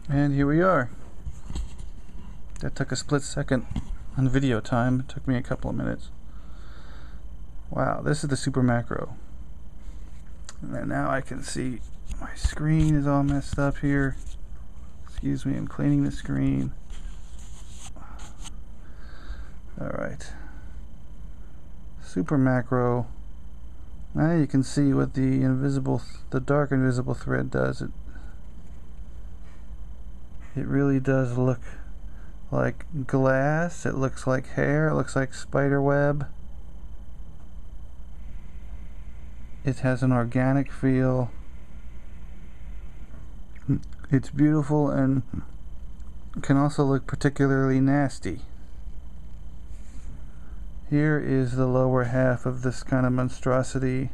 And here we are. That took a split second on video time. It took me a couple of minutes. Wow, this is the super macro. And now I can see my screen is all messed up here. Excuse me, I'm cleaning the screen. Alright. Super macro. Now you can see what the dark invisible thread does. It really does look like glass. It looks like hair. It looks like spider web. It has an organic feel. It's beautiful and can also look particularly nasty. Here is the lower half of this kind of monstrosity.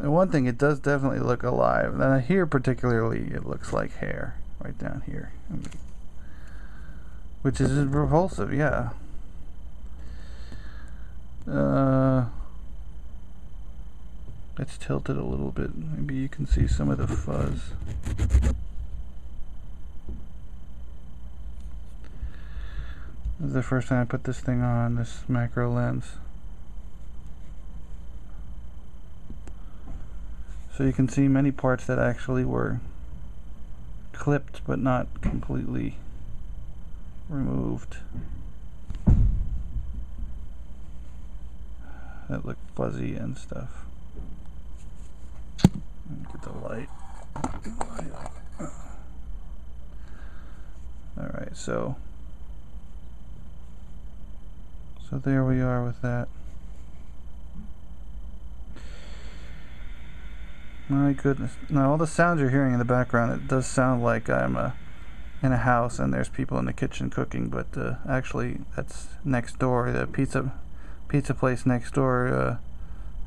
And one thing, it does definitely look alive. And here particularly, it looks like hair right down here, which is repulsive. Yeah. It's tilted a little bit. Maybe you can see some of the fuzz. This is the first time I put this thing on, this macro lens. So you can see many parts that actually were clipped but not completely removed. That look fuzzy and stuff. Get the light. Alright, so there we are with that. My goodness. Now all the sounds you're hearing in the background, it does sound like I'm in a house and there's people in the kitchen cooking, but actually that's next door. The pizza place next door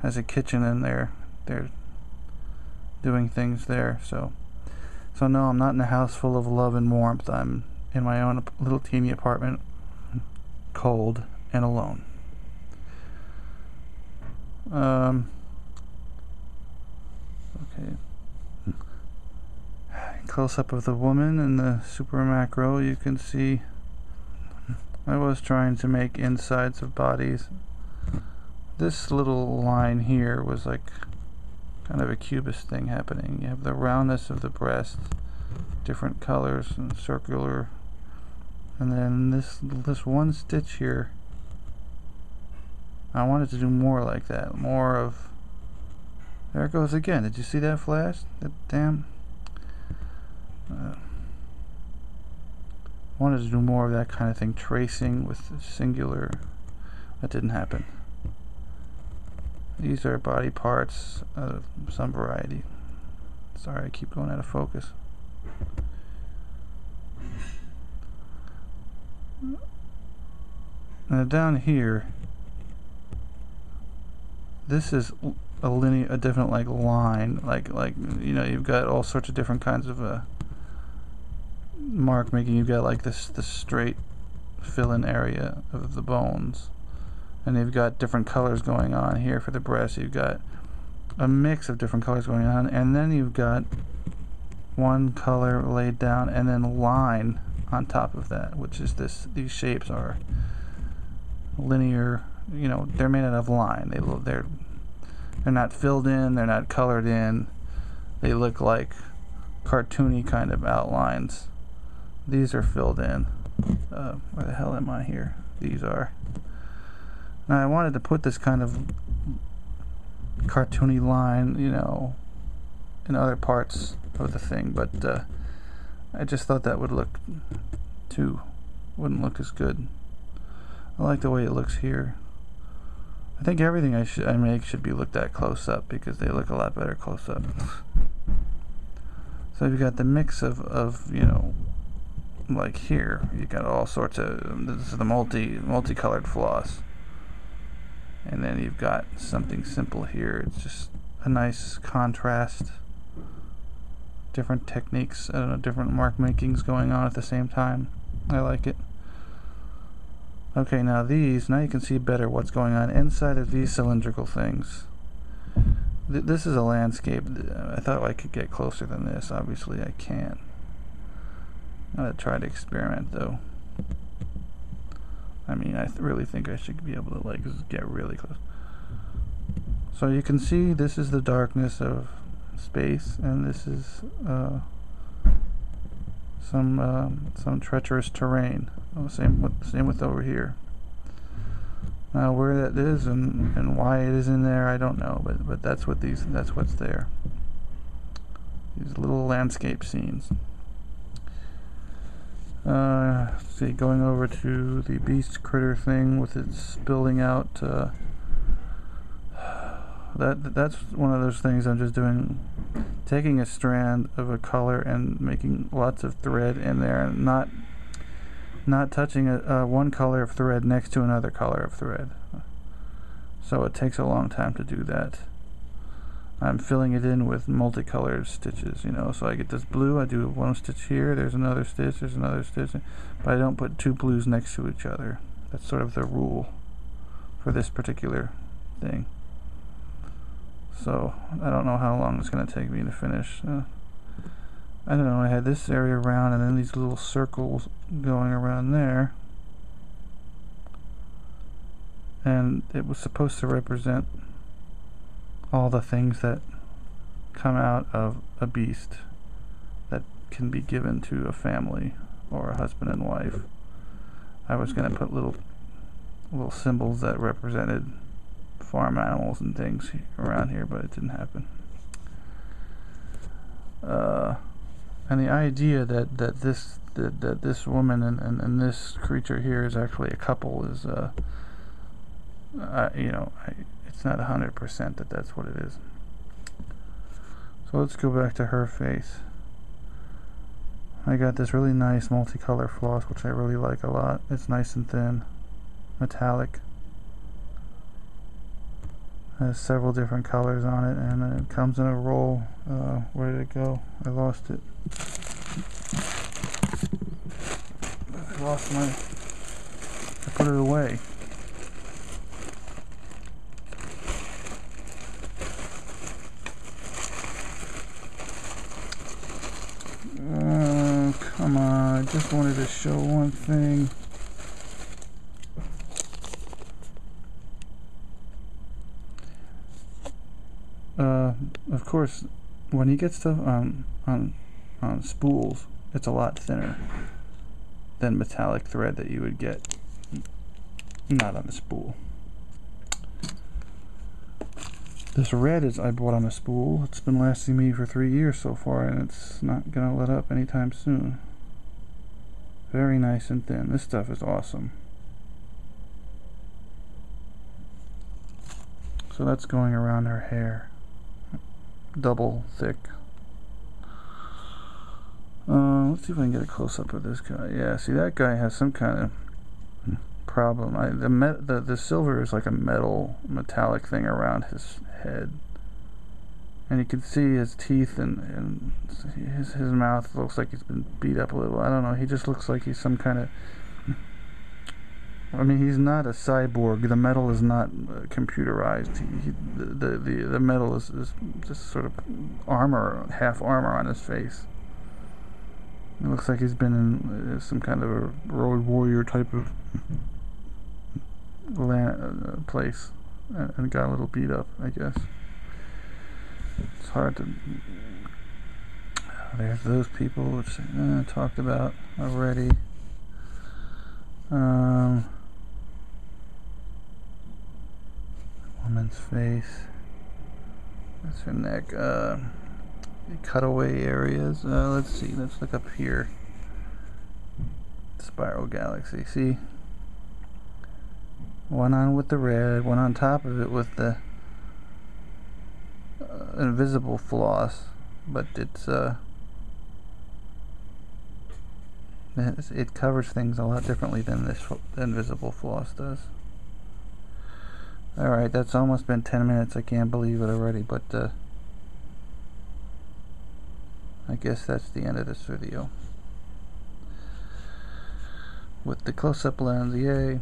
has a kitchen in there. They're doing things there. So no, I'm not in a house full of love and warmth. I'm in my own little teeny apartment, cold and alone. Okay. Close up of the woman in the super macro. You can see I was trying to make insides of bodies. This little line here was like kind of a cubist thing happening. You have the roundness of the breast, different colors and circular, and then this one stitch here. I wanted to do more like that, more of. There it goes again. Did you see that flash? That damn. Wanted to do more of that kind of thing, tracing with singular. That didn't happen. These are body parts of some variety. Sorry, I keep going out of focus. Now down here, this is a different like line, like you know, you've got all sorts of different kinds of mark making. You've got like this straight fill-in area of the bones, and you've got different colors going on here for the breast. You've got a mix of different colors going on, and then you've got one color laid down and then line on top of that, which is these shapes are linear. You know, they're made out of line. They're not filled in, they're not colored in. They look like cartoony kind of outlines. These are filled in. Where the hell am I here? These are. Now I wanted to put this kind of cartoony line, you know, in other parts of the thing, but I just thought that wouldn't look as good. I like the way it looks here. I think everything I make should be looked at close up because they look a lot better close up. So you've got the mix of you know, like here you got all sorts of, this is the multicolored floss, and then you've got something simple here. It's just a nice contrast, different techniques, I don't know, different mark makings going on at the same time. I like it. Okay, now you can see better what's going on inside of these cylindrical things. This is a landscape. I thought I could get closer than this. Obviously I can't. I'm gonna try to experiment though. I mean, I really think I should be able to like just get really close. So you can see this is the darkness of space, and this is some treacherous terrain. Oh, same with over here. Now where that is and why it is in there, I don't know, but that's what's there. These little landscape scenes. See, going over to the beast critter thing with its building out. That's one of those things I'm just doing, taking a strand of a color and making lots of thread in there, and not touching one color of thread next to another color of thread. So it takes a long time to do that. I'm filling it in with multicolored stitches, you know, so I get this blue, I do one stitch here, there's another stitch, but I don't put two blues next to each other. That's sort of the rule for this particular thing. So I don't know how long it's going to take me to finish. I don't know, I had this area around and then these little circles going around there, and it was supposed to represent all the things that come out of a beast that can be given to a family or a husband and wife. I was going to put little symbols that represented farm animals and things around here, but it didn't happen. And the idea that this woman and this creature here is actually a couple is, you know, it's not 100% that that's what it is. So let's go back to her face. I got this really nice multicolor floss, which I really like a lot. It's nice and thin, metallic. Has several different colors on it, and it comes in a roll. Where did it go? I lost it. I put it away. Come on, I just wanted to show one thing. Of course, when you get stuff on spools, it's a lot thinner than metallic thread that you would get not on a spool. This red I bought on a spool. It's been lasting me for 3 years so far, and it's not gonna let up anytime soon. Very nice and thin. This stuff is awesome. So that's going around her hair. Double thick. Let's see if I can get a close-up of this guy. Yeah, see, that guy has some kind of problem. The silver is like a metallic thing around his head, and you can see his teeth and his mouth looks like he's been beat up a little. I don't know, he just looks like he's some kind of, I mean, he's not a cyborg. The metal is not computerized. The metal is just sort of armor, half armor on his face. It looks like he's been in some kind of a road warrior type of place and got a little beat up, I guess. It's hard to... There's those people, which I talked about already. Woman's face. That's her neck. Cutaway areas. Let's see. Let's look up here. Spiral Galaxy. See? One on with the red, one on top of it with the invisible floss, but it covers things a lot differently than this invisible floss does. Alright, that's almost been 10 minutes. I can't believe it already, but I guess that's the end of this video. With the close-up lens, yay.